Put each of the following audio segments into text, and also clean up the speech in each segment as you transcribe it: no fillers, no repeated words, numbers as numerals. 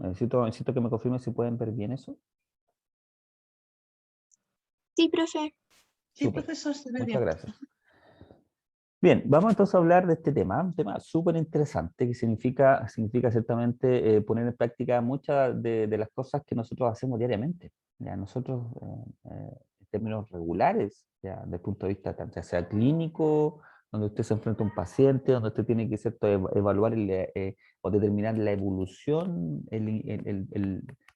Necesito que me confirmen si pueden ver bien eso. Sí, profe. Sí, Súper. profesor, se ve Muchas bien. gracias. Bien, vamos entonces a hablar de este tema, un tema súper interesante que significa ciertamente poner en práctica muchas de las cosas que nosotros hacemos diariamente. Ya nosotros, en términos regulares, ya, desde el punto de vista tanto sea clínico, donde usted se enfrenta a un paciente, donde usted tiene que ¿cierto? Evaluar o determinar la evolución,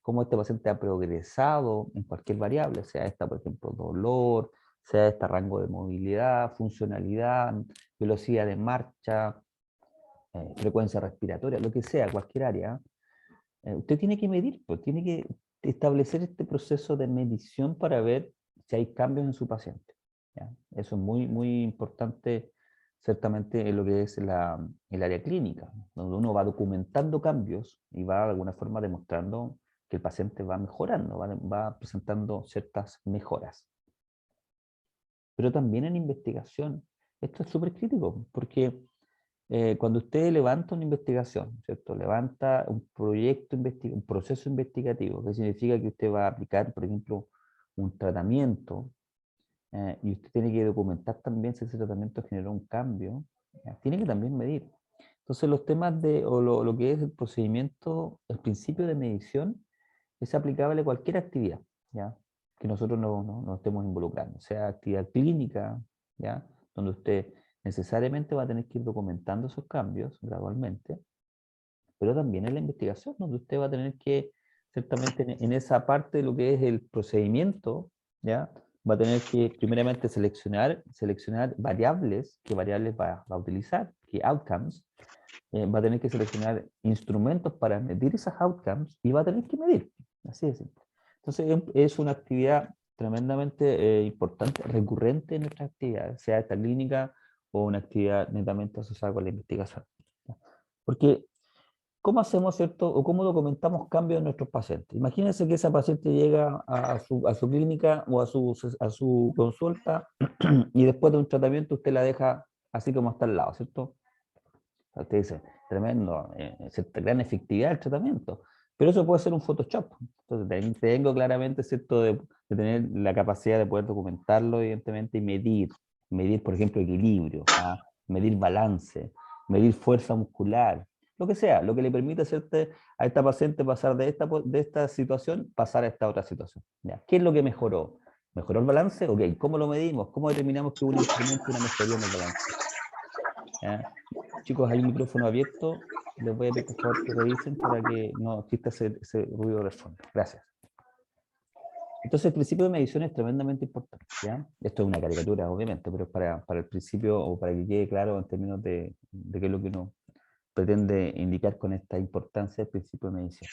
cómo este paciente ha progresado en cualquier variable, sea esta, por ejemplo, dolor, sea este rango de movilidad, funcionalidad, velocidad de marcha, frecuencia respiratoria, lo que sea, cualquier área, usted tiene que medir, pues, tiene que establecer este proceso de medición para ver si hay cambios en su paciente. ¿Ya? Eso es muy, muy importante, ciertamente, en lo que es el área clínica, donde uno va documentando cambios y va de alguna forma demostrando que el paciente va mejorando, va presentando ciertas mejoras. Pero también en investigación, esto es súper crítico, porque cuando usted levanta una investigación, ¿cierto? Levanta un proyecto un proceso investigativo, que significa que usted va a aplicar, por ejemplo, un tratamiento, y usted tiene que documentar también si ese tratamiento generó un cambio, ¿ya? Tiene que también medir. Entonces los temas lo que es el procedimiento, el principio de medición, es aplicable a cualquier actividad, ¿ya? Que nosotros no estemos involucrando, sea actividad clínica, ¿ya? Donde usted necesariamente va a tener que ir documentando esos cambios gradualmente, pero también en la investigación, donde usted va a tener que, ciertamente en esa parte de lo que es el procedimiento, ¿ya? Va a tener que primeramente seleccionar variables, qué variables va a utilizar, qué outcomes, va a tener que seleccionar instrumentos para medir esas outcomes y va a tener que medir. Así de simple. Entonces es una actividad tremendamente importante, recurrente en nuestras actividades, sea esta clínica o una actividad netamente asociada con la investigación. Porque, ¿cómo hacemos, cierto, o cómo documentamos cambios en nuestros pacientes? Imagínense que esa paciente llega a su clínica o a su consulta y después de un tratamiento usted la deja así como está al lado, ¿cierto? Usted dice, tremendo, gran efectividad del tratamiento. Pero eso puede ser un Photoshop. Entonces, tengo claramente, ¿cierto?, de tener la capacidad de poder documentarlo, evidentemente, y medir, por ejemplo, equilibrio, ¿ah? Medir balance, medir fuerza muscular, lo que sea, lo que le permite hacerte a esta paciente pasar de esta situación, pasar a esta otra situación. ¿Ya? ¿Qué es lo que mejoró? ¿Mejoró el balance? Ok, ¿cómo lo medimos? ¿Cómo determinamos que hubo un incremento, una mejoría en el balance? ¿Ya? Chicos, hay un micrófono abierto. Les voy a pedir por favor que revisen para que no exista ese ruido de fondo. Gracias. Entonces, el principio de medición es tremendamente importante. ¿Ya? Esto es una caricatura, obviamente, pero es para el principio o para que quede claro en términos de qué es lo que uno pretende indicar con esta importancia del principio de medición.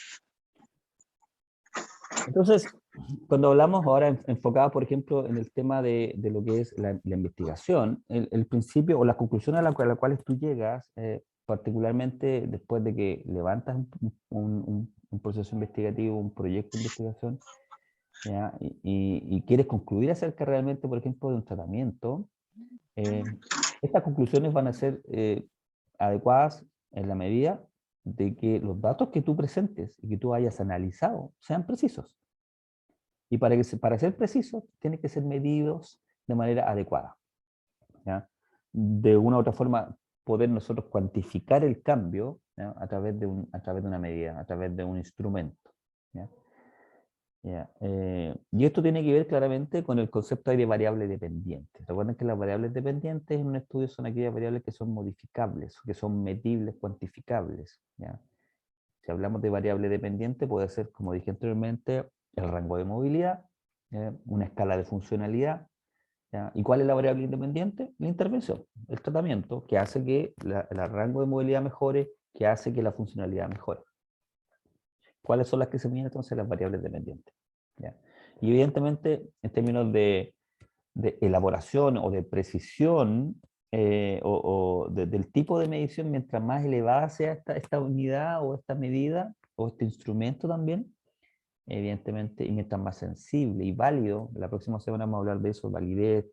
Entonces, cuando hablamos ahora enfocado, por ejemplo, en el tema de lo que es la investigación, el principio o la conclusión a la cual tú llegas, particularmente después de que levantas un proceso investigativo, un proyecto de investigación, ¿ya? Y quieres concluir acerca realmente, por ejemplo, de un tratamiento, eh, estas conclusiones van a ser adecuadas en la medida de que los datos que tú presentes y que tú hayas analizado sean precisos. Y para ser precisos, tienen que ser medidos de manera adecuada. ¿Ya? De una u otra forma, poder nosotros cuantificar el cambio, ¿ya? A través de una medida, a través de un instrumento. ¿Ya? ¿Ya? Y esto tiene que ver claramente con el concepto de variable dependiente. Recuerden que las variables dependientes en un estudio son aquellas variables que son modificables, que son medibles, cuantificables. ¿Ya? Si hablamos de variable dependiente, puede ser, como dije anteriormente, el rango de movilidad, una escala de funcionalidad. ¿Ya? ¿Y cuál es la variable independiente? La intervención, el tratamiento, que hace que el rango de movilidad mejore, que hace que la funcionalidad mejore. ¿Cuáles son las que se miden entonces? Las variables dependientes. ¿Ya? Y evidentemente, en términos de elaboración o de precisión, del tipo de medición, mientras más elevada sea esta unidad o esta medida, o este instrumento también, evidentemente, y mientras más sensible y válido, la próxima semana vamos a hablar de eso, validez,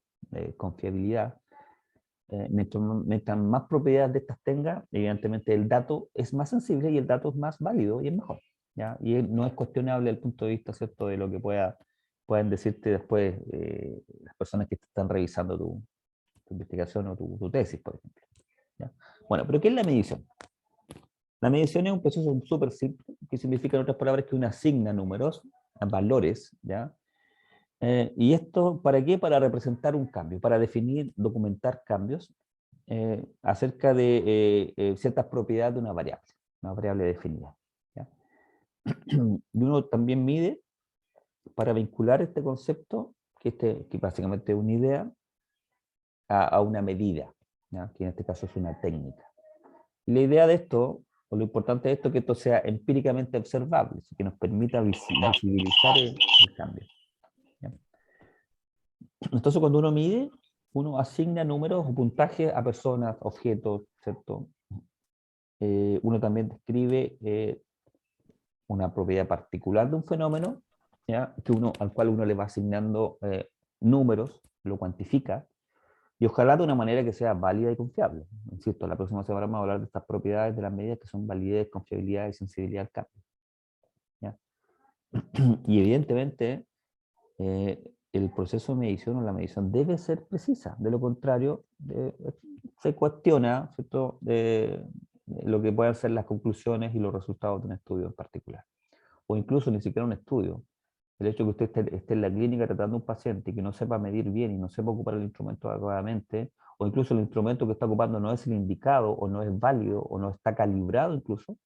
confiabilidad, mientras más propiedades de estas tenga, evidentemente el dato es más sensible y el dato es más válido y es mejor. ¿ya? Y no es cuestionable desde el punto de vista, ¿cierto?, de lo que puedan decirte después las personas que te están revisando tu investigación o tu tesis, por ejemplo. ¿Ya? Bueno, pero ¿qué es la medición? La medición es un proceso súper simple, que significa, en otras palabras, que uno asigna números, valores, ¿ya? ¿Y esto para qué? Para representar un cambio, para definir, documentar cambios acerca de ciertas propiedades de una variable definida. ¿Ya? Y uno también mide para vincular este concepto, que básicamente es una idea, a una medida, ¿ya? Que en este caso es una técnica. Y la idea de esto, o lo importante de esto, es que esto sea empíricamente observable, que nos permita visibilizar el cambio. ¿Ya? Entonces, cuando uno mide, uno asigna números o puntajes a personas, objetos, ¿cierto? Uno también describe una propiedad particular de un fenómeno, ¿ya? Al cual uno le va asignando números, lo cuantifica, y ojalá de una manera que sea válida y confiable. Insisto, la próxima semana vamos a hablar de estas propiedades de las medidas que son validez, confiabilidad y sensibilidad al cambio. ¿Ya? Y evidentemente, el proceso de medición o la medición debe ser precisa, de lo contrario, se cuestiona, ¿cierto?, lo que pueden ser las conclusiones y los resultados de un estudio en particular. O incluso ni siquiera un estudio. El hecho de que usted esté en la clínica tratando a un paciente y que no sepa medir bien y no sepa ocupar el instrumento adecuadamente, o incluso el instrumento que está ocupando no es el indicado, o no es válido, o no está calibrado incluso,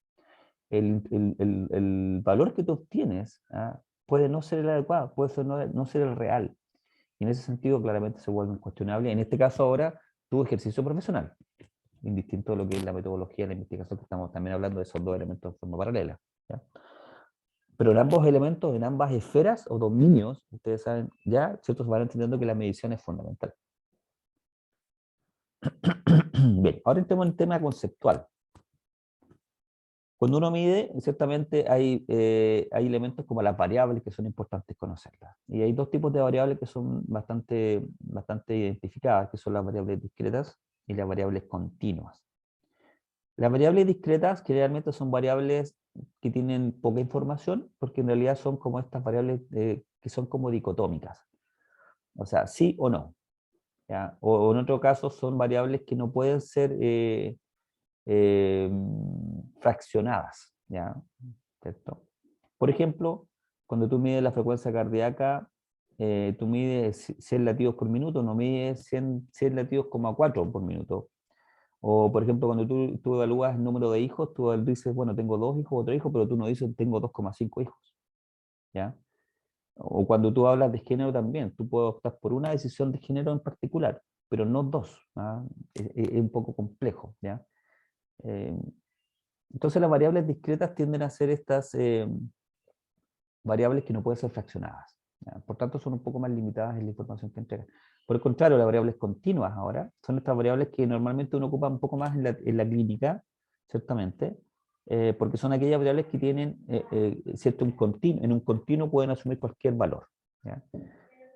el valor que tú obtienes puede no ser el adecuado, puede ser no ser el real. Y en ese sentido claramente se vuelve incuestionable. En este caso ahora, tu ejercicio profesional, indistinto de lo que es la metodología de la investigación, que estamos también hablando de esos dos elementos de forma paralela. ¿Ya? Pero en ambos elementos, en ambas esferas o dominios, ustedes saben, ya, ¿cierto? Se van entendiendo que la medición es fundamental. Bien, ahora entremos en el tema conceptual. Cuando uno mide, ciertamente hay elementos como las variables que son importantes conocerlas. Y hay dos tipos de variables que son bastante identificadas, que son las variables discretas y las variables continuas. Las variables discretas generalmente son variables que tienen poca información, porque en realidad son como estas variables que son como dicotómicas. O sea, sí o no. ¿Ya? O en otro caso son variables que no pueden ser eh, fraccionadas. ¿Ya? ¿Cierto? Por ejemplo, cuando tú mides la frecuencia cardíaca, tú mides 100 latidos por minuto, no mides 100 latidos, 4 por minuto. O, por ejemplo, cuando tú evalúas el número de hijos, tú dices, bueno, tengo 2 hijos o 3 hijos, pero tú no dices, tengo 2,5 hijos. ¿Ya? O cuando tú hablas de género también, tú puedes optar por una decisión de género en particular, pero no dos. Es un poco complejo. ¿Ya? Eh, entonces las variables discretas tienden a ser estas variables que no pueden ser fraccionadas. ¿Ya? Por tanto, son un poco más limitadas en la información que entregan. Por el contrario, las variables continuas ahora son estas variables que normalmente uno ocupa un poco más en la clínica, ciertamente, porque son aquellas variables que tienen cierto en un continuo pueden asumir cualquier valor. ¿Ya?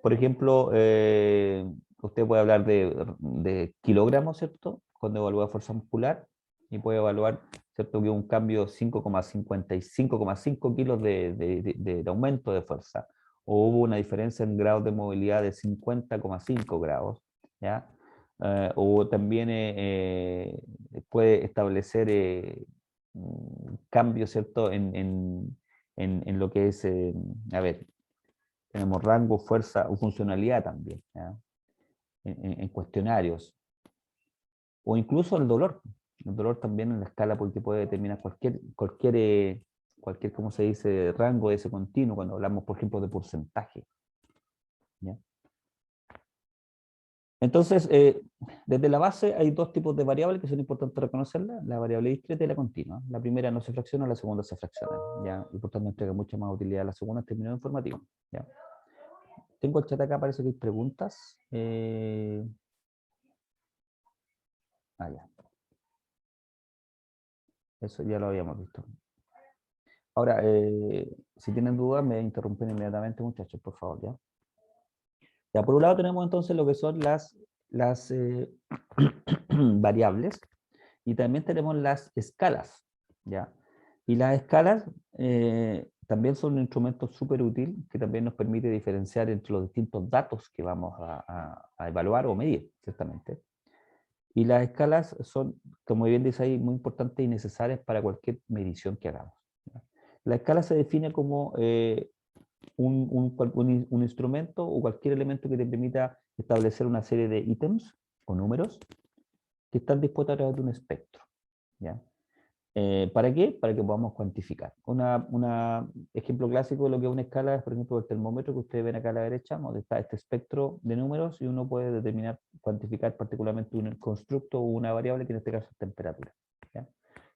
Por ejemplo, usted puede hablar de kilogramos, ¿cierto? Cuando evalúa fuerza muscular, y puede evaluar, ¿cierto?, que un cambio 5,5 kilos de aumento de fuerza, o hubo una diferencia en grados de movilidad de 50,5 grados, ¿ya? O también puede establecer cambios, ¿cierto?, en lo que es, a ver, tenemos rango, fuerza o funcionalidad también, ¿ya? En cuestionarios. O incluso el dolor. El dolor también en la escala porque puede determinar cualquier, ¿cómo se dice?, rango de ese continuo cuando hablamos, por ejemplo, de porcentaje. ¿Ya? Entonces, desde la base hay dos tipos de variables que son importantes reconocerlas, la variable discreta y la continua. La primera no se fracciona, la segunda se fracciona, ¿ya? Y por tanto entrega mucha más utilidad a la segunda en términos informativos. ¿Ya? Tengo el chat acá, parece que hay preguntas. Ya. Eso ya lo habíamos visto. Ahora, si tienen dudas, me interrumpen inmediatamente, muchachos, por favor, ¿ya? Ya, por un lado tenemos entonces lo que son las variables, y también tenemos las escalas, ¿ya? Y las escalas también son un instrumento súper útil que también nos permite diferenciar entre los distintos datos que vamos a evaluar o medir, ciertamente. Y las escalas son, como bien dice ahí, muy importantes y necesarias para cualquier medición que hagamos. ¿Ya? La escala se define como un instrumento o cualquier elemento que te permita establecer una serie de ítems o números que están dispuestos a través de un espectro. ¿Ya? ¿Para qué? Para que podamos cuantificar. Un ejemplo clásico de lo que es una escala es, por ejemplo, el termómetro que ustedes ven acá a la derecha, donde está este espectro de números y uno puede determinar, cuantificar particularmente un constructo o una variable, que en este caso es temperatura. ¿Ya?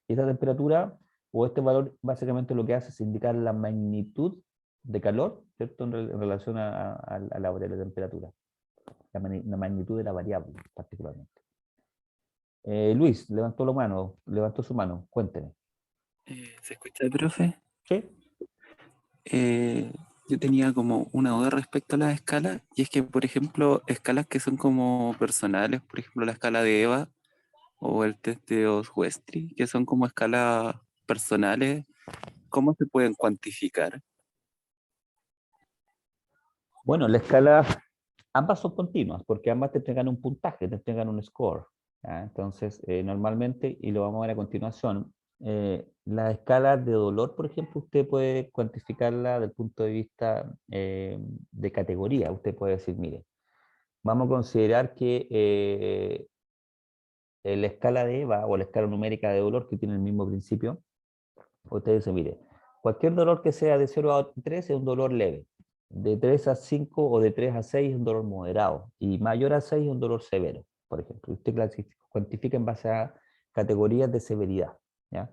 Y esta temperatura o este valor básicamente lo que hace es indicar la magnitud de calor, ¿cierto? En relación a la variable de temperatura, la magnitud de la variable particularmente. Luis, levantó su mano, cuénteme. ¿Se escucha, profe? ¿Sí? Eh, yo tenía como una duda respecto a las escalas, y es que, por ejemplo, escalas que son como personales, por ejemplo, la escala de Eva o el test de Oswestry, que son como escalas personales, ¿cómo se pueden cuantificar? Bueno, la escala, ambas son continuas, porque ambas te entregan un puntaje, te entregan un score. ¿Ya? Entonces, normalmente, y lo vamos a ver a continuación, la escala de dolor, por ejemplo, usted puede cuantificarla desde el punto de vista de categoría. Usted puede decir, mire, vamos a considerar que la escala de EVA o la escala numérica de dolor, que tiene el mismo principio, usted dice, mire, cualquier dolor que sea de 0 a 3 es un dolor leve. De 3 a 5 o de 3 a 6 es un dolor moderado. Y mayor a 6 es un dolor severo, por ejemplo. Usted cuantifica en base a categorías de severidad. ¿Ya?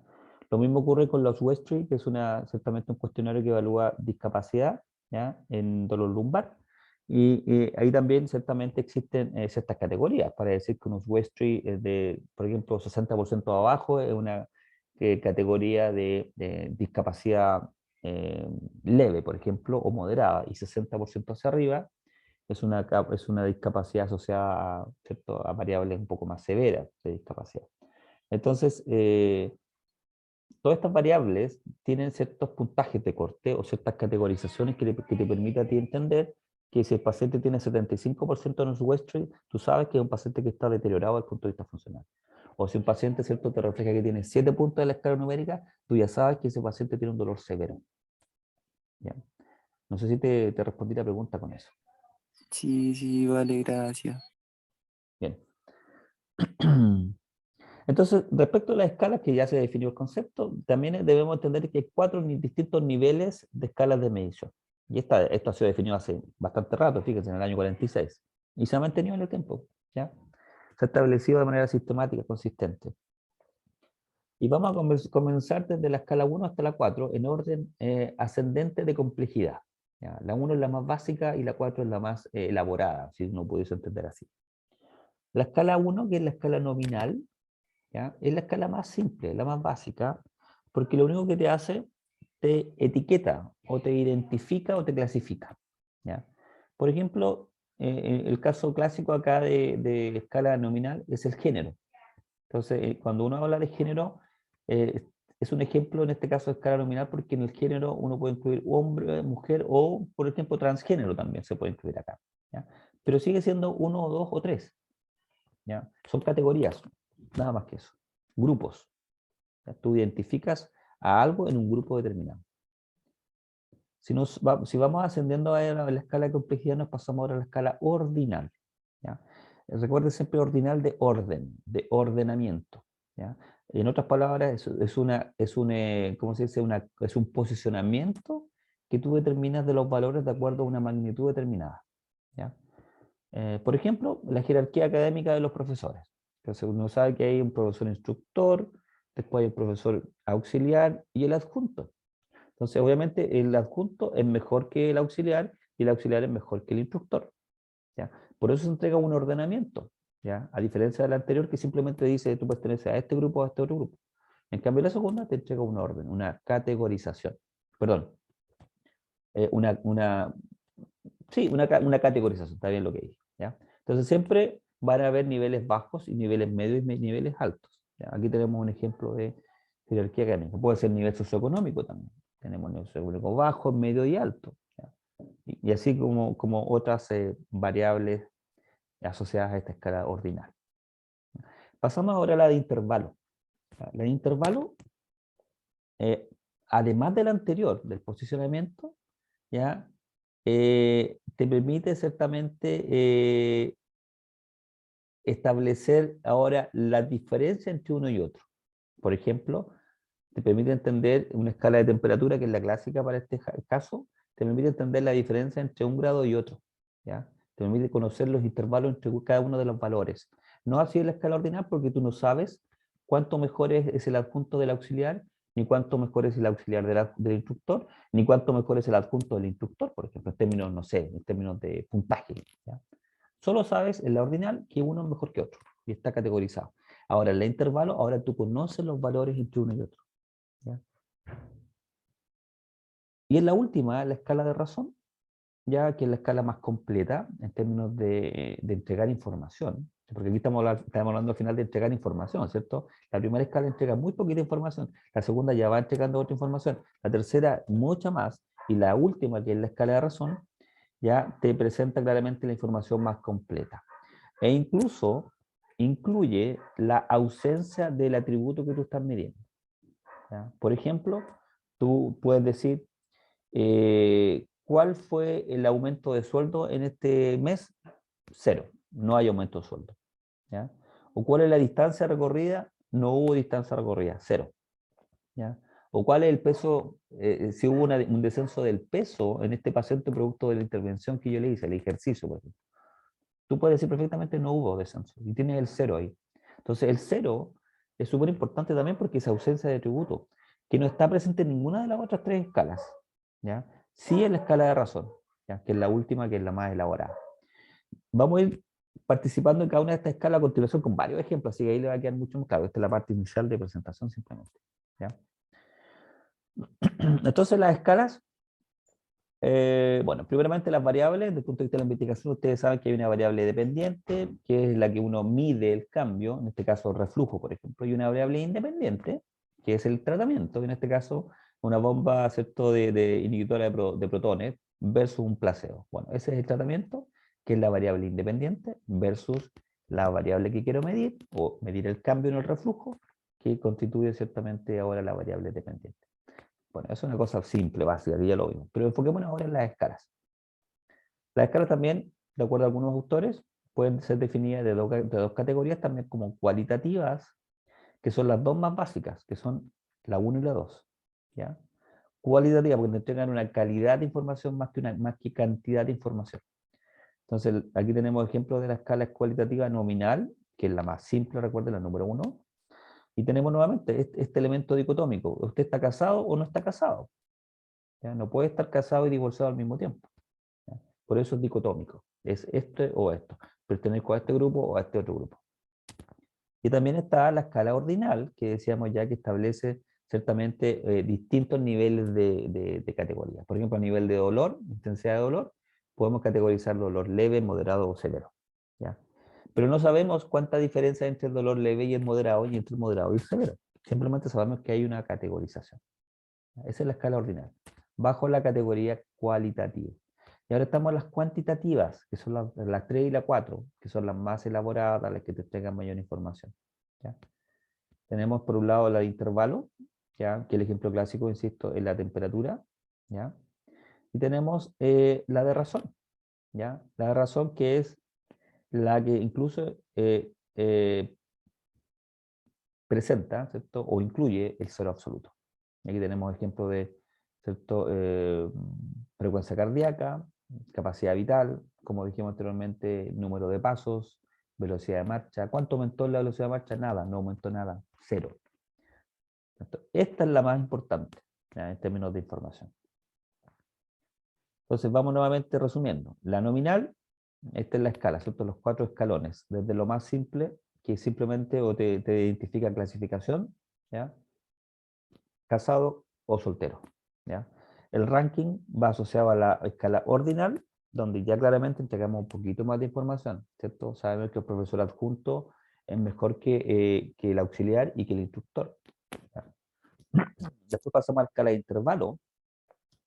Lo mismo ocurre con los Westry, que es ciertamente un cuestionario que evalúa discapacidad, ¿ya? En dolor lumbar. Y ahí también ciertamente existen ciertas categorías, para decir que unos Westry es de, por ejemplo, 60% abajo es una categoría de discapacidad leve, por ejemplo, o moderada, y 60% hacia arriba es una discapacidad asociada a, ¿cierto? A variables un poco más severas de discapacidad. Entonces, todas estas variables tienen ciertos puntajes de corte o ciertas categorizaciones que te permiten a ti entender que si el paciente tiene 75% en su Westry, tú sabes que es un paciente que está deteriorado desde el punto de vista funcional. O si un paciente, ¿cierto?, te refleja que tiene 7 puntos de la escala numérica, tú ya sabes que ese paciente tiene un dolor severo. ¿Ya? No sé si te respondí la pregunta con eso. Sí, sí, vale, gracias. Bien. Entonces, respecto a las escalas, que ya se definió el concepto, también debemos entender que hay 4 distintos niveles de escalas de medición. Y esto ha sido definido hace bastante rato, fíjense, en el año 46. Y se ha mantenido en el tiempo. ¿Ya? Se ha establecido de manera sistemática, consistente. Y vamos a comenzar desde la escala 1 hasta la 4 en orden ascendente de complejidad. ¿Ya? La 1 es la más básica y la 4 es la más elaborada, si uno pudiese entender así. La escala 1, que es la escala nominal, ¿ya? Es la escala más simple, la más básica, porque lo único que te hace, te etiqueta, o te identifica, o te clasifica. ¿Ya? Por ejemplo, el caso clásico acá de escala nominal es el género. Entonces, cuando uno habla de género, eh, es un ejemplo en este caso de escala nominal, porque en el género uno puede incluir hombre, mujer o, por ejemplo, transgénero también se puede incluir acá. ¿Ya? Pero sigue siendo uno, dos o tres. ¿Ya? Son categorías, nada más que eso. Grupos. ¿Ya? Tú identificas a algo en un grupo determinado. Si vamos ascendiendo a la escala de complejidad, nos pasamos ahora a la escala ordinal. ¿Ya? Recuerden siempre ordinal de orden, de ordenamiento. ¿Ya? En otras palabras, ¿cómo se dice? Es un posicionamiento que tú determinas de los valores de acuerdo a una magnitud determinada. ¿Ya? Por ejemplo, la jerarquía académica de los profesores. Entonces uno sabe que hay un profesor instructor, después hay el profesor auxiliar y el adjunto. Entonces, obviamente, el adjunto es mejor que el auxiliar y el auxiliar es mejor que el instructor. ¿Ya? Por eso se entrega un ordenamiento, ¿ya? A diferencia del anterior, que simplemente dice tú perteneces a este grupo o a este otro grupo. En cambio, la segunda te entrega un orden, una categorización. Perdón, una, sí, una categorización, está bien lo que dije. ¿Ya? Entonces, siempre van a haber niveles bajos y niveles medios y niveles altos. ¿Ya? Aquí tenemos un ejemplo de jerarquía académica. Puede ser nivel socioeconómico también. Tenemos nivel socioeconómico bajo, medio y alto. ¿Ya? Y así como otras variables asociadas a esta escala ordinal. Pasamos ahora a la de intervalo. La de intervalo, además del anterior, del posicionamiento, ¿ya? Te permite ciertamente establecer ahora la diferencia entre uno y otro. Por ejemplo, te permite entender una escala de temperatura, que es la clásica para este caso, te permite entender la diferencia entre un grado y otro. ¿Ya? Te permite conocer los intervalos entre cada uno de los valores. No así en la escala ordinal, porque tú no sabes cuánto mejor es el adjunto del auxiliar, ni cuánto mejor es el auxiliar del instructor, ni cuánto mejor es el adjunto del instructor, por ejemplo, en términos, no sé, en términos de puntaje. ¿Ya? Solo sabes en la ordinal que uno es mejor que otro, y está categorizado. Ahora, en la intervalo, ahora tú conoces los valores entre uno y otro. ¿Ya? Y en la última, la escala de razón, ya que es la escala más completa en términos de entregar información, porque aquí estamos hablando al final de entregar información, ¿cierto? La primera escala entrega muy poquita información, la segunda ya va entregando otra información, la tercera mucha más, y la última, que es la escala de razón, ya te presenta claramente la información más completa. E incluso incluye la ausencia del atributo que tú estás midiendo. ¿Ya? Por ejemplo, tú puedes decir, ¿cuál fue el aumento de sueldo en este mes? 0, no hay aumento de sueldo. ¿Ya? ¿O cuál es la distancia recorrida? No hubo distancia recorrida, 0. ¿Ya? ¿O cuál es el peso, si hubo un descenso del peso en este paciente producto de la intervención que yo le hice, el ejercicio, por ejemplo? Tú puedes decir perfectamente no hubo descenso, y tienes el 0 ahí. Entonces el 0 es súper importante también porque es ausencia de atributo, que no está presente en ninguna de las otras tres escalas. ¿Ya? Sí en la escala de razón, ¿ya? Que es la última, que es la más elaborada. Vamos a ir participando en cada una de estas escalas a continuación con varios ejemplos, así que ahí le va a quedar mucho más claro. Esta es la parte inicial de presentación simplemente. ¿Ya? Entonces las escalas, bueno, primeramente las variables, desde el punto de vista de la investigación, ustedes saben que hay una variable dependiente, que es la que uno mide el cambio, en este caso reflujo, por ejemplo, y una variable independiente, que es el tratamiento, en este caso una bomba, ¿cierto?, de inhibidora de protones versus un placebo. Bueno, ese es el tratamiento, que es la variable independiente, versus la variable que quiero medir, o medir el cambio en el reflujo, que constituye ciertamente ahora la variable dependiente. Bueno, eso es una cosa simple, básica, que ya lo vimos. Pero enfoquémonos ahora en las escalas. Las escalas también, de acuerdo a algunos autores, pueden ser definidas de dos categorías también como cualitativas, que son las dos más básicas, que son la 1 y la 2. ¿Ya? Cualitativa, porque te entregan una calidad de información más que cantidad de información. Entonces, aquí tenemos ejemplos de la escala cualitativa nominal, que es la más simple, recuerden, la número 1. Y tenemos nuevamente este elemento dicotómico. ¿Usted está casado o no está casado? ¿Ya? No puede estar casado y divorciado al mismo tiempo. ¿Ya? Por eso es dicotómico. Es este o esto. Pertenezco a este grupo o a este otro grupo. Y también está la escala ordinal, que decíamos ya que establece ciertamente distintos niveles de categoría. Por ejemplo, a nivel de dolor, intensidad de dolor, podemos categorizar dolor leve, moderado o severo. ¿Ya? Pero no sabemos cuánta diferencia hay entre el dolor leve y el moderado, y entre el moderado y el severo. Simplemente sabemos que hay una categorización. Esa es la escala ordinal, bajo la categoría cualitativa. Y ahora estamos en las cuantitativas, que son las 3 y la 4, que son las más elaboradas, las que te entregan mayor información. ¿Ya? Tenemos por un lado la de intervalo, ¿ya? Que el ejemplo clásico, insisto, es la temperatura. ¿Ya? Y tenemos la de razón. ¿Ya? La de razón, que es la que incluso presenta, ¿cierto?, o incluye el cero absoluto. Y aquí tenemos ejemplos de, ¿cierto?, frecuencia cardíaca, capacidad vital, como dijimos anteriormente, número de pasos, velocidad de marcha. ¿Cuánto aumentó la velocidad de marcha? Nada, no aumentó nada, 0. Esta es la más importante, ¿ya?, en términos de información. Entonces vamos nuevamente resumiendo. La nominal, esta es la escala, ¿cierto?, los 4 escalones, desde lo más simple, que simplemente o te identifica clasificación, ¿ya?, casado o soltero. ¿Ya? El ranking va asociado a la escala ordinal, donde ya claramente entregamos un poquito más de información, ¿cierto? Sabemos que el profesor adjunto es mejor que el auxiliar y que el instructor. ¿Ya? Después pasamos a la escala de intervalo,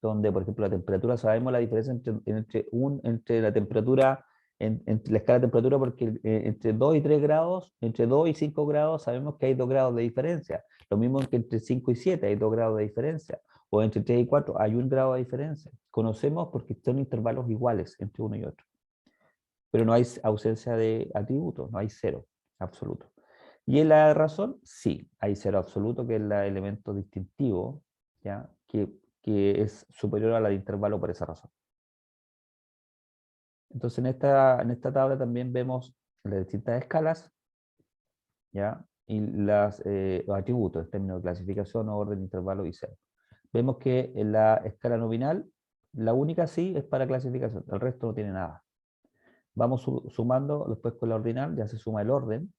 donde, por ejemplo, la temperatura, sabemos la diferencia entre la temperatura, entre la escala de temperatura, porque entre 2 y 3 grados, entre 2 y 5 grados, sabemos que hay 2 grados de diferencia. Lo mismo que entre 5 y 7 hay 2 grados de diferencia. O entre 3 y 4 hay 1 grado de diferencia. Conocemos porque son intervalos iguales entre uno y otro. Pero no hay ausencia de atributos, no hay cero absoluto. Y en la razón, sí, hay cero absoluto, que es el elemento distintivo, ¿ya? Que es superior a la de intervalo por esa razón. Entonces, en esta tabla también vemos las distintas escalas, ¿ya? Y los atributos, en términos de clasificación, orden, intervalo y cero. Vemos que en la escala nominal, la única sí es para clasificación, el resto no tiene nada. Vamos sumando después con la ordinal, ya se suma el orden.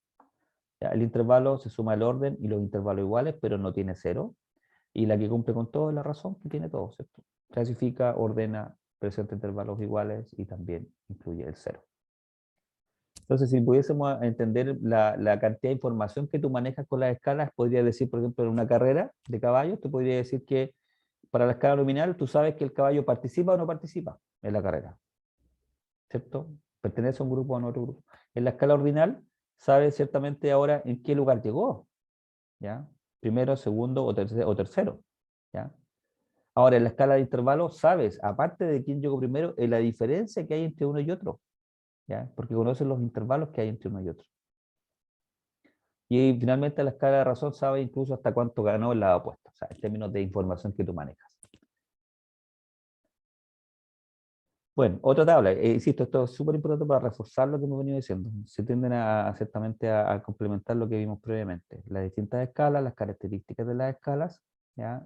Ya, el intervalo se suma el orden y los intervalos iguales, pero no tiene cero. Y la que cumple con todo es la razón, que tiene todo, ¿cierto? Clasifica, ordena, presenta intervalos iguales y también incluye el cero. Entonces, si pudiésemos entender la cantidad de información que tú manejas con las escalas, podría decir, por ejemplo, en una carrera de caballos, te podría decir que para la escala nominal tú sabes que el caballo participa o no participa en la carrera, ¿cierto? Pertenece a un grupo o a otro grupo. En la escala ordinal, sabes ciertamente ahora en qué lugar llegó, ¿ya? Primero, segundo o tercero, ¿ya? Ahora, en la escala de intervalos, sabes, aparte de quién llegó primero, la diferencia que hay entre uno y otro, ¿ya? Porque conoces los intervalos que hay entre uno y otro. Y finalmente, en la escala de razón, sabes incluso hasta cuánto ganó en la apuesta, o sea, en términos de información que tú manejas. Bueno, otra tabla, insisto, esto es súper importante para reforzar lo que hemos venido diciendo. Se tienden ciertamente a complementar lo que vimos previamente. Las distintas escalas, las características de las escalas, ¿ya?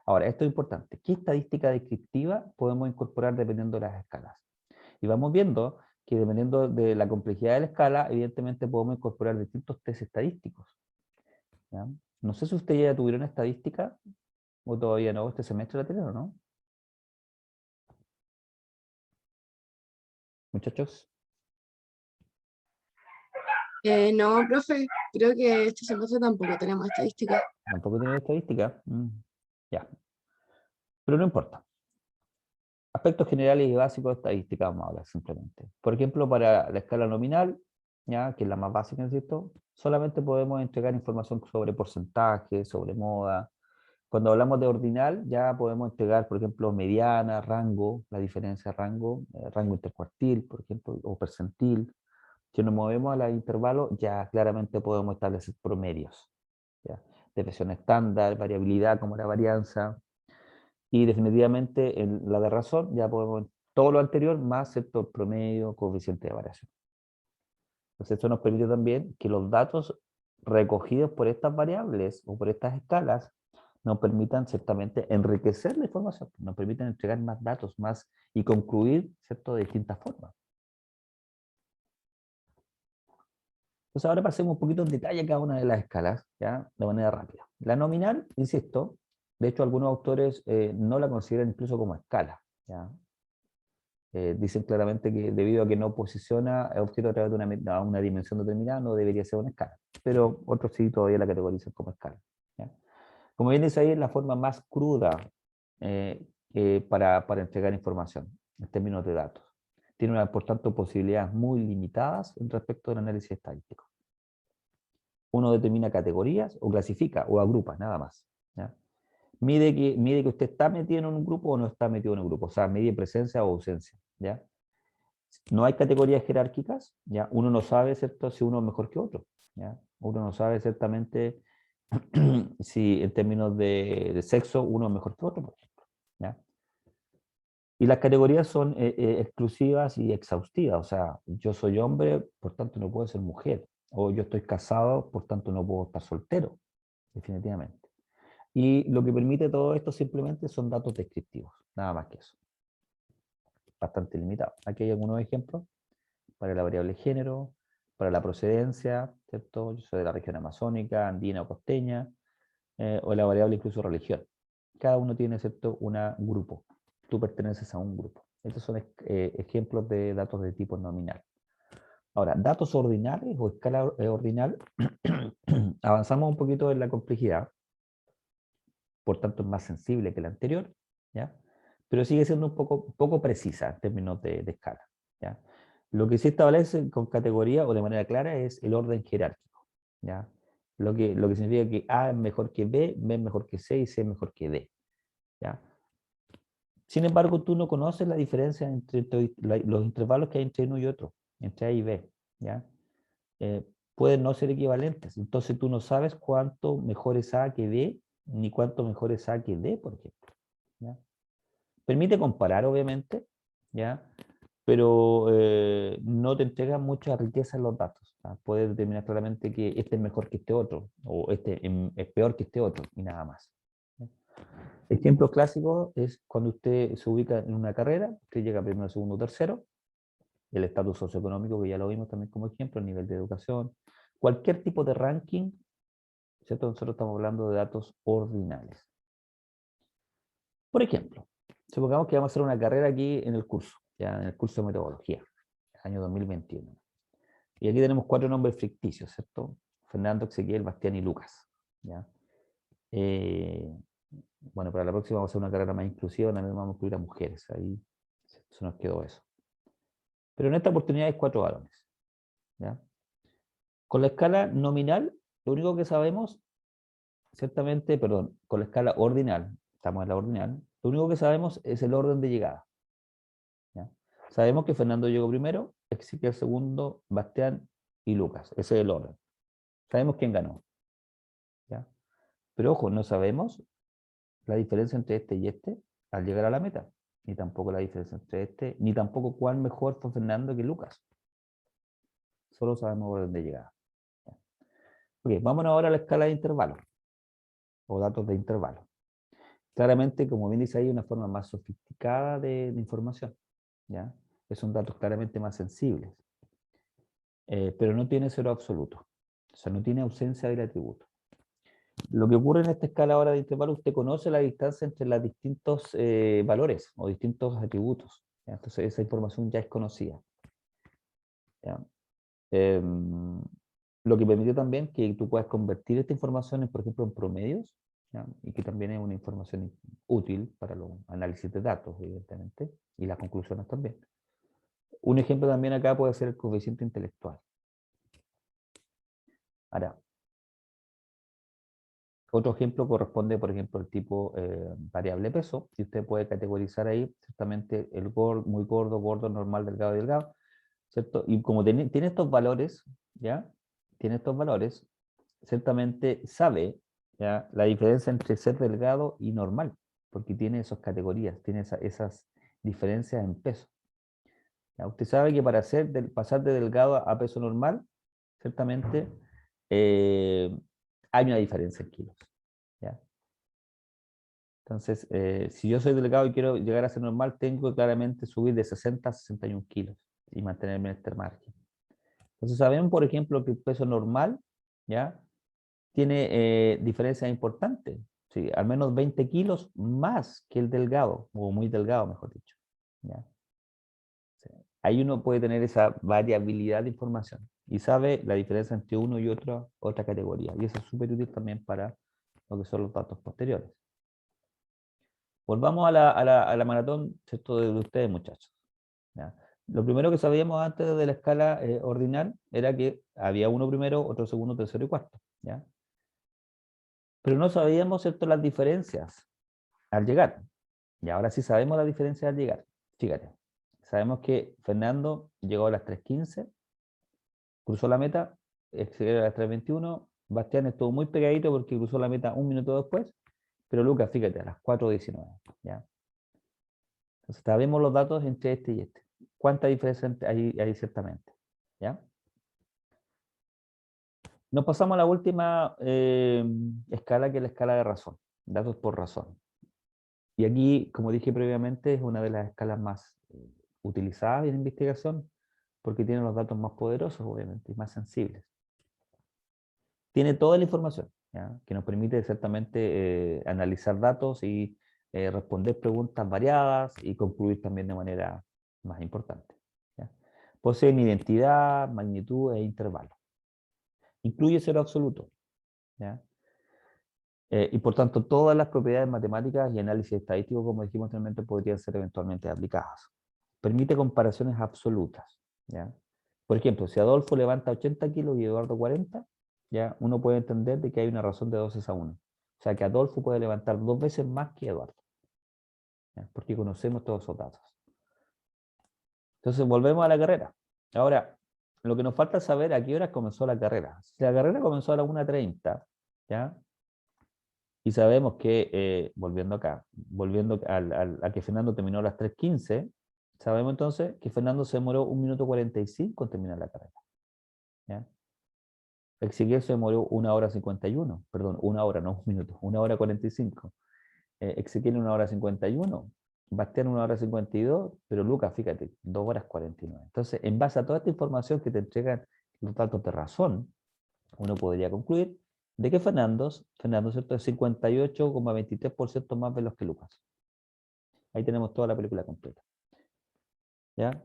Ahora, esto es importante. ¿Qué estadística descriptiva podemos incorporar dependiendo de las escalas? Y vamos viendo que dependiendo de la complejidad de la escala, evidentemente podemos incorporar distintos test estadísticos, ¿ya? No sé si ustedes ya tuvieron estadística o todavía no, este semestre la tienen o no, muchachos. No, profe, creo que este semestre tampoco tenemos estadística. Tampoco tienen estadística. Ya, pero no importa. Aspectos generales y básicos de estadística vamos a hablar simplemente. Por ejemplo, para la escala nominal, ¿ya? Que es la más básica, insisto, solamente podemos entregar información sobre porcentaje, sobre moda. Cuando hablamos de ordinal, ya podemos entregar, por ejemplo, mediana, rango, la diferencia de rango, rango intercuartil, por ejemplo, o percentil. Si nos movemos a la intervalo, ya claramente podemos establecer promedios, ¿ya? Depresión estándar, variabilidad como la varianza, y definitivamente en la de razón ya podemos todo lo anterior más sector promedio, coeficiente de variación. Entonces esto nos permite también que los datos recogidos por estas variables o por estas escalas nos permitan ciertamente enriquecer la información, nos permiten entregar más datos más y concluir, ¿cierto?, de distintas formas. Entonces ahora pasemos un poquito en detalle a cada una de las escalas, ¿ya? De manera rápida. La nominal, insisto, de hecho algunos autores no la consideran incluso como escala, ¿ya? Dicen claramente que debido a que no posiciona el objeto a través de una dimensión determinada, no debería ser una escala. Pero otros sí todavía la categorizan como escala, ¿ya? Como bien dice ahí, es la forma más cruda para entregar información en términos de datos. Tiene, por tanto, posibilidades muy limitadas en respecto del análisis estadístico. Uno determina categorías o clasifica o agrupa, nada más, ¿ya? Mide que usted está metido en un grupo o no está metido en un grupo, o sea, mide presencia o ausencia, ¿ya? No hay categorías jerárquicas, ¿ya? Uno no sabe, ¿cierto?, si uno es mejor que otro, ¿ya? Uno no sabe exactamente si en términos de sexo uno es mejor que otro, por ejemplo, ¿ya? Y las categorías son exclusivas y exhaustivas, o sea, yo soy hombre, por tanto no puedo ser mujer, o yo estoy casado, por tanto no puedo estar soltero, definitivamente. Y lo que permite todo esto simplemente son datos descriptivos, nada más que eso. Bastante limitado. Aquí hay algunos ejemplos para la variable género, para la procedencia, ¿cierto? Yo soy de la región amazónica, andina o costeña, o la variable incluso religión. Cada uno tiene, ¿cierto?, un grupo. Tú perteneces a un grupo. Estos son ejemplos de datos de tipo nominal. Ahora, datos ordinales o escala ordinal, avanzamos un poquito en la complejidad. por tanto es más sensible que la anterior, ¿ya? Pero sigue siendo un poco precisa en términos de escala, ¿ya? Lo que sí establece con categoría o de manera clara es el orden jerárquico, ¿ya? Lo que significa que A es mejor que B es mejor que C y C es mejor que D, ¿ya? Sin embargo, tú no conoces la diferencia entre los intervalos que hay entre uno y otro, entre A y B, ¿ya? Pueden no ser equivalentes, entonces tú no sabes cuánto mejor es A que B, ni cuánto mejor es A que D, por ejemplo, ¿ya? Permite comparar, obviamente, ¿ya? Pero no te entrega mucha riqueza en los datos, ¿ya? Puedes determinar claramente que este es mejor que este otro, o este es peor que este otro, y nada más, ¿ya? Ejemplo clásico es cuando usted se ubica en una carrera, usted llega primero, segundo, tercero, el estatus socioeconómico, que ya lo vimos también como ejemplo, el nivel de educación, cualquier tipo de ranking, ¿cierto? Nosotros estamos hablando de datos ordinales. Por ejemplo, supongamos que vamos a hacer una carrera aquí en el curso, ya en el curso de metodología, año 2021. Y aquí tenemos 4 nombres ficticios, ¿cierto? Fernando, Ezequiel, Bastián y Lucas, ¿ya? Bueno, para la próxima vamos a hacer una carrera más inclusiva, también vamos a incluir a mujeres, ahí se nos quedó eso. Pero en esta oportunidad hay 4 varones, ¿ya? Con la escala nominal, lo único que sabemos, ciertamente, perdón, con la escala ordinal, estamos en la ordinal, lo único que sabemos es el orden de llegada, ¿ya? Sabemos que Fernando llegó primero, Ezequiel segundo, Bastián y Lucas, ese es el orden. Sabemos quién ganó, ¿ya? Pero ojo, no sabemos la diferencia entre este y este al llegar a la meta, ni tampoco la diferencia entre este, ni tampoco cuál mejor fue Fernando que Lucas. Solo sabemos orden de llegada. Ok, vámonos ahora a la escala de intervalos, o datos de intervalos. Claramente, como bien dice ahí, una forma más sofisticada de información, ¿ya? Son datos claramente más sensibles, pero no tiene cero absoluto, o sea, no tiene ausencia del atributo. Lo que ocurre en esta escala ahora de intervalos, usted conoce la distancia entre los distintos valores o distintos atributos, ¿ya? Entonces esa información ya es conocida, ¿ya? Lo que permitió también que tú puedas convertir esta información, por ejemplo, en promedios, ¿ya? Y que también es una información útil para los análisis de datos, evidentemente, y las conclusiones también. Un ejemplo también acá puede ser el coeficiente intelectual. Ahora, otro ejemplo corresponde, por ejemplo, al tipo variable peso, y usted puede categorizar ahí, ciertamente, el gordo, muy gordo, gordo, normal, delgado, delgado, ¿cierto? Y como tiene estos valores, ¿ya? Tiene estos valores, ciertamente sabe, ¿ya? La diferencia entre ser delgado y normal, porque tiene esas categorías, tiene esas diferencias en peso, ¿ya? Usted sabe que para pasar de delgado a peso normal, ciertamente hay una diferencia en kilos, ¿ya? Entonces, si yo soy delgado y quiero llegar a ser normal, tengo que claramente subir de 60 a 61 kilos y mantenerme en este margen. Entonces sabemos, por ejemplo, que el peso normal, ¿ya? Tiene diferencias importantes, ¿sí? Al menos 20 kilos más que el delgado, o muy delgado, mejor dicho, ¿ya? Sí. Ahí uno puede tener esa variabilidad de información y sabe la diferencia entre uno y otra categoría. Y eso es súper útil también para lo que son los datos posteriores. Volvamos a la maratón, ¿cierto? De ustedes, muchachos, ¿ya? Lo primero que sabíamos antes de la escala ordinal era que había uno primero, otro segundo, tercero y cuarto, ¿ya? Pero no sabíamos, ¿cierto?, las diferencias al llegar. Y ahora sí sabemos las diferencias al llegar. Fíjate, sabemos que Fernando llegó a las 3:15, cruzó la meta, excedió a las 3:21, Bastián estuvo muy pegadito porque cruzó la meta un minuto después, pero Lucas, fíjate, a las 4:19, ¿ya? Entonces sabemos los datos entre este y este. ¿Cuánta diferencia hay ciertamente? ¿Ya? Nos pasamos a la última escala, que es la escala de razón, datos por razón. Y aquí, como dije previamente, es una de las escalas más utilizadas en investigación, porque tiene los datos más poderosos, obviamente, y más sensibles. Tiene toda la información, ¿ya? Que nos permite ciertamente analizar datos y responder preguntas variadas y concluir también de manera más importante, ¿ya? Poseen identidad, magnitud e intervalo. Incluye cero absoluto, ¿ya? Y por tanto, todas las propiedades matemáticas y análisis estadístico, como dijimos anteriormente, podrían ser eventualmente aplicadas. Permite comparaciones absolutas, ¿ya? Por ejemplo, si Adolfo levanta 80 kilos y Eduardo 40, ¿ya? Uno puede entender de que hay una razón de 2:1. O sea, que Adolfo puede levantar 2 veces más que Eduardo, ¿ya? Porque conocemos todos esos datos. Entonces, volvemos a la carrera. Ahora, lo que nos falta es saber a qué hora comenzó la carrera. Si la carrera comenzó a las 1:30, ¿ya? Y sabemos que, volviendo acá, volviendo a que Fernando terminó a las 3:15, sabemos entonces que Fernando se demoró 1 minuto 45 en terminar la carrera, ¿ya? Ezequiel se demoró 1 hora 51, perdón, 1 hora, no 1 minuto, 1 hora 45. Ezequiel 1 hora 51, Bastián 1 hora 52, pero Lucas, fíjate, 2 horas 49. Entonces, en base a toda esta información que te entregan los datos de razón, uno podría concluir de que Fernando, ¿cierto?, es 58,23% más veloz que Lucas. Ahí tenemos toda la película completa, ¿ya?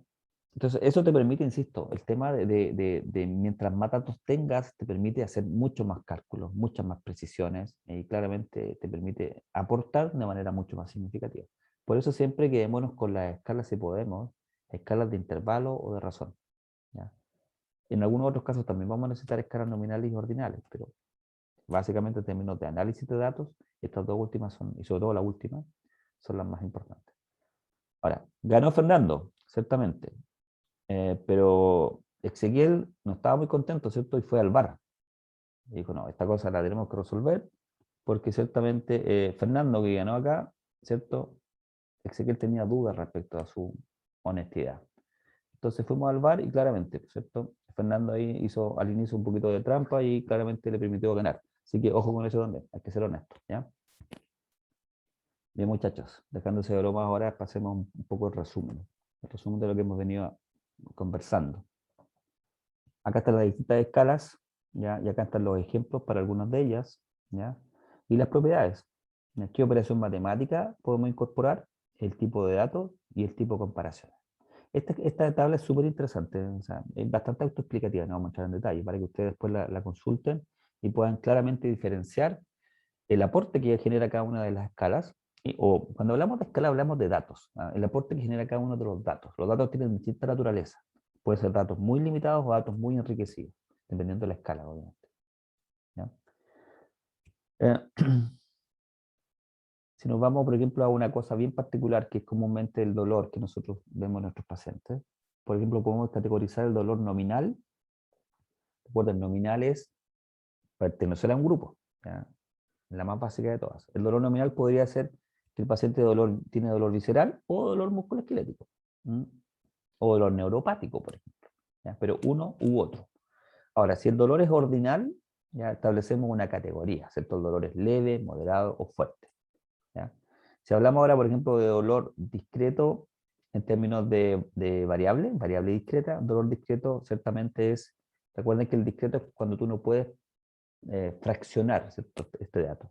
Entonces, eso te permite, insisto, el tema de mientras más datos tengas, te permite hacer muchos más cálculos, muchas más precisiones, y claramente te permite aportar de manera mucho más significativa. Por eso siempre quedémonos con las escalas, si podemos, escalas de intervalo o de razón, ¿ya? En algunos otros casos también vamos a necesitar escalas nominales y ordinales, pero básicamente en términos de análisis de datos, estas dos últimas son, y sobre todo la última, son las más importantes. Ahora, ganó Fernando, ciertamente, pero Ezequiel no estaba muy contento, ¿cierto? Y fue al VAR. Y dijo, no, esta cosa la tenemos que resolver, porque ciertamente Fernando, que ganó acá, ¿cierto? Ezequiel tenía dudas respecto a su honestidad. Entonces fuimos al VAR y claramente, ¿cierto? Fernando ahí hizo al inicio un poquito de trampa y claramente le permitió ganar. Así que ojo con eso también, hay que ser honesto, ¿ya? Bien, muchachos, dejándose de bromas ahora, pasemos un poco el resumen de lo que hemos venido conversando. Acá están las distintas escalas, ¿ya? Y acá están los ejemplos para algunas de ellas, ¿ya? Y las propiedades. ¿Qué operación matemática podemos incorporar? El tipo de datos y el tipo de comparación. Esta tabla es súper interesante, o sea, es bastante autoexplicativa, no vamos a entrar en detalle, para que ustedes después la consulten y puedan claramente diferenciar el aporte que genera cada una de las escalas, o cuando hablamos de escala hablamos de datos, ¿ah? El aporte que genera cada uno de los datos. Los datos tienen distinta naturaleza, pueden ser datos muy limitados o datos muy enriquecidos, dependiendo de la escala, obviamente, ¿ya? Eh, si nos vamos, por ejemplo, a una cosa bien particular, que es comúnmente el dolor que nosotros vemos en nuestros pacientes, por ejemplo, podemos categorizar el dolor nominal. Recuerden, nominal es pertenecer a un grupo, ¿ya? La más básica de todas. El dolor nominal podría ser que el paciente tiene dolor visceral o dolor musculoesquelético, ¿m? O dolor neuropático, por ejemplo, ¿ya? Pero uno u otro. Ahora, si el dolor es ordinal, ya establecemos una categoría, ¿cierto? El dolor es leve, moderado o fuerte, ¿ya? Si hablamos ahora, por ejemplo, de dolor discreto en términos de variable discreta, dolor discreto ciertamente es, recuerden que el discreto es cuando tú no puedes fraccionar, ¿cierto?, este dato.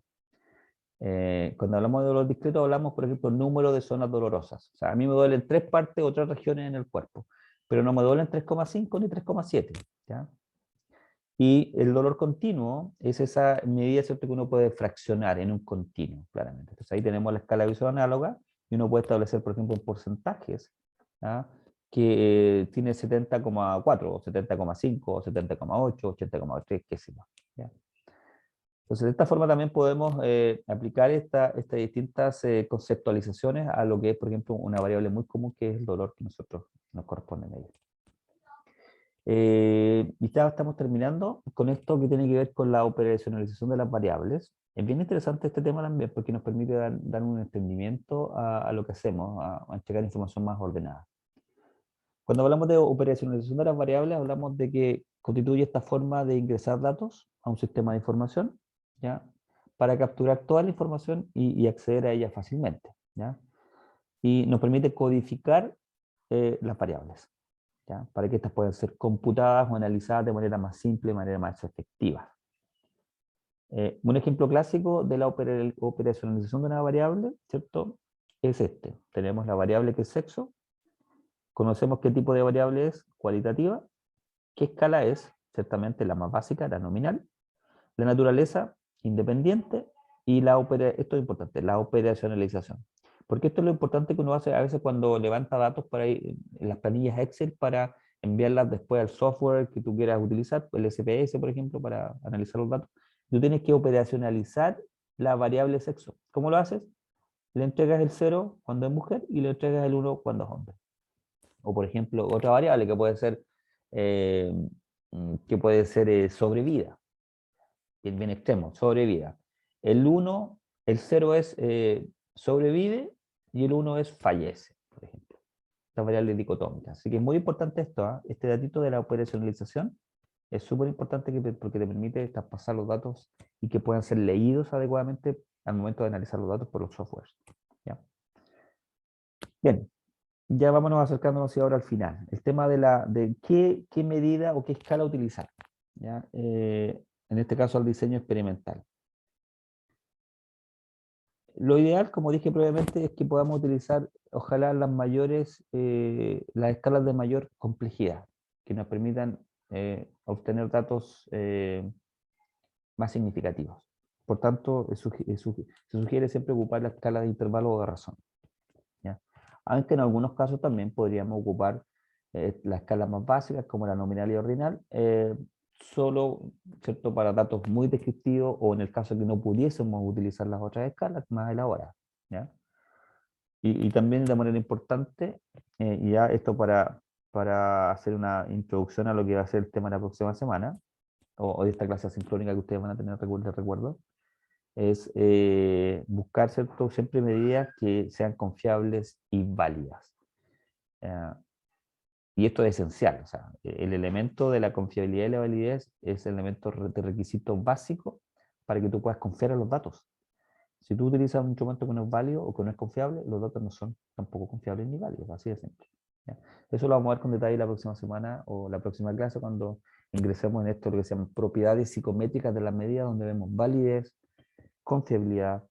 Cuando hablamos de dolor discreto, hablamos, por ejemplo, número de zonas dolorosas. O sea, a mí me duelen 3 partes o 3 regiones en el cuerpo, pero no me duelen 3,5 ni 3,7, ¿ya? Y el dolor continuo es esa medida, ¿cierto?, que uno puede fraccionar en un continuo, claramente. Entonces ahí tenemos la escala visual análoga y uno puede establecer, por ejemplo, en porcentajes, ¿ya?, que tiene 70,4, o 70,5, o 70,8, 80,3, qué sé yo, ¿ya? Entonces, de esta forma también podemos aplicar estas distintas conceptualizaciones a lo que es, por ejemplo, una variable muy común, que es el dolor que nosotros nos corresponde medir. Y ya estamos terminando con esto que tiene que ver con la operacionalización de las variables. Es bien interesante este tema también porque nos permite dar un entendimiento a lo que hacemos, a entregar información más ordenada. Cuando hablamos de operacionalización de las variables, hablamos de que constituye esta forma de ingresar datos a un sistema de información, ¿ya?, para capturar toda la información y acceder a ella fácilmente, ¿ya? Y nos permite codificar las variables, ¿ya?, para que estas puedan ser computadas o analizadas de manera más simple, de manera más efectiva. Un ejemplo clásico de la operacionalización de una variable, ¿cierto?, es este. Tenemos la variable que es sexo, conocemos qué tipo de variable es, cualitativa, qué escala es, ciertamente la más básica, la nominal, la naturaleza, independiente, y esto es importante, la operacionalización. Porque esto es lo importante que uno hace a veces cuando levanta datos para ir en las planillas Excel para enviarlas después al software que tú quieras utilizar, el SPS, por ejemplo, para analizar los datos. Tú tienes que operacionalizar la variable sexo. ¿Cómo lo haces? Le entregas el 0 cuando es mujer y le entregas el 1 cuando es hombre. O por ejemplo, otra variable eh, que puede ser sobrevida, que es bien extremo, sobrevida. El 1, el 0 es sobrevive y el 1 es fallece, por ejemplo. Esta variable dicotómica. Así que es muy importante esto, ¿eh? Este datito de la operacionalización es súper importante porque te permite traspasar los datos y que puedan ser leídos adecuadamente al momento de analizar los datos por los softwares. ¿Ya? Bien, ya vámonos acercándonos ahora al final. El tema de qué medida o qué escala utilizar. ¿Ya? En este caso al diseño experimental. Lo ideal, como dije previamente, es que podamos utilizar, ojalá, las escalas de mayor complejidad, que nos permitan obtener datos más significativos. Por tanto, se sugiere siempre ocupar la escala de intervalo o de razón. ¿Ya? Aunque en algunos casos también podríamos ocupar la escala más básica, como la nominal y ordinal, solo, ¿cierto?, para datos muy descriptivos o en el caso que no pudiésemos utilizar las otras escalas más elaboradas. ¿Ya? Y también de manera importante, ya esto para hacer una introducción a lo que va a ser el tema de la próxima semana, o de esta clase asincrónica que ustedes van a tener, recuerdo, es buscar, ¿cierto?, siempre medidas que sean confiables y válidas. Y esto es esencial, o sea, el elemento de la confiabilidad y la validez es el elemento de requisito básico para que tú puedas confiar en los datos. Si tú utilizas un instrumento que no es válido o que no es confiable, los datos no son tampoco confiables ni válidos, así de simple. ¿Ya? Eso lo vamos a ver con detalle la próxima semana o la próxima clase cuando ingresemos en esto, lo que se llaman propiedades psicométricas de las medidas, donde vemos validez, confiabilidad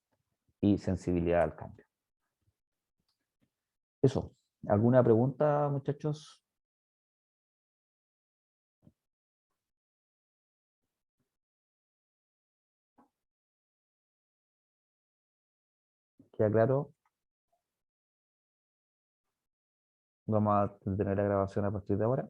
y sensibilidad al cambio. Eso. ¿Alguna pregunta, muchachos? ¿Queda claro? Vamos a tener la grabación a partir de ahora.